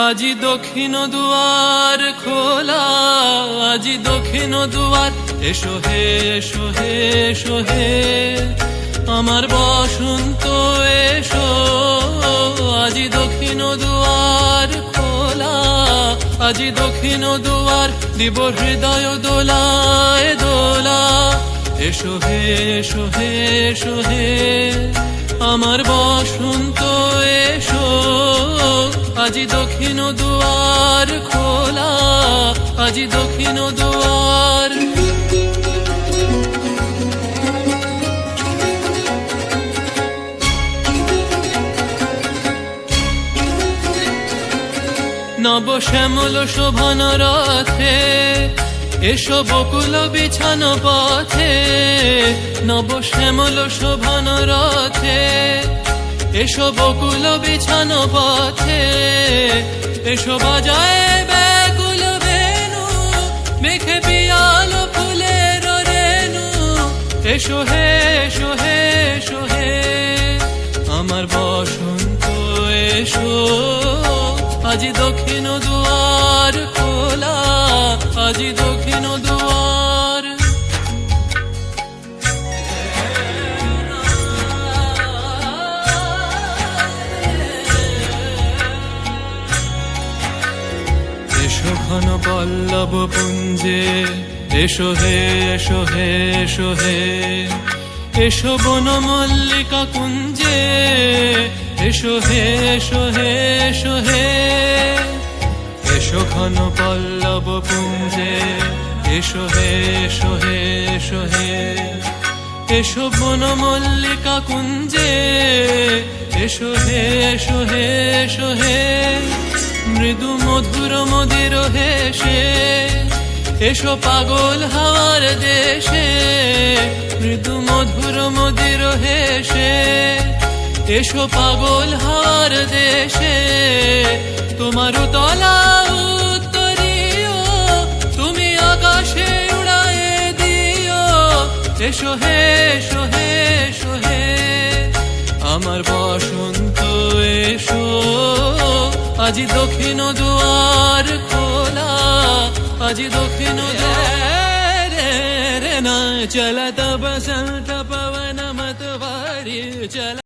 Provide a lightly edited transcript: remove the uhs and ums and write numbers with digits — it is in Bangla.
আজি দক্ষিণ দুয়ার খোলা, আজি দক্ষিণ দুয়ার, এসো হে এসো হে এসো হে আমার বসন্ত এসো। আজি দক্ষিণ দুয়ার খোলা, আজি দক্ষিণ দুয়ার, দিব হৃদয় দোলায় দোলা। এসো হে এসো হে এসো হে আমার বসন্ত এসো। আজি দক্ষিণ দুয়ার খোলা, আজি দক্ষিণ দুয়ার। নব শ্যামল শোভন রথে এসো বকুল বিছানো পথে। নব শ্যামল শোভন রথে এসো বকুল বিছানো পথে। এসো বাজায় ব্যাকুল বেনু, মেঘে পিয়াল ফুলের রেণু। এসো হে এসো হে এসো হে আমার বসন্ত এসো। আজি দক্ষিণ দুয়ার খোলা, আজি দক্ষিণ দুয়ার। এসো ঘন পল্লব পুঞ্জে, এসো হে এসো হে এসো হে এসো বন মল্লিকা কুঞ্জে। এসো হে এসো হে এসো হে এসো ঘন পল্লব পুঞ্জে। এসো হে এসো হে এসো হে এসো বন মল্লিকা কুঞ্জে। এসো হে এসো হে এসো হে মৃদু মধুর মদির হেসে। এসো পাগল হাওয়ার দেশে, মৃদু মধুর মদির হেসে। এসো পাগল হাওয়ার দেশে, তোমার তলা উত্তরীয় তুমি আকাশে উড়ায়ে দিও। এসো হে এসো হে এসো হে আমার বসন্ত এসো। আজি দক্ষিণ দুয়ার খোলা, আজি দক্ষিণ দুয়ার। রে না চলত বসন্ত পवन मतवारी चल।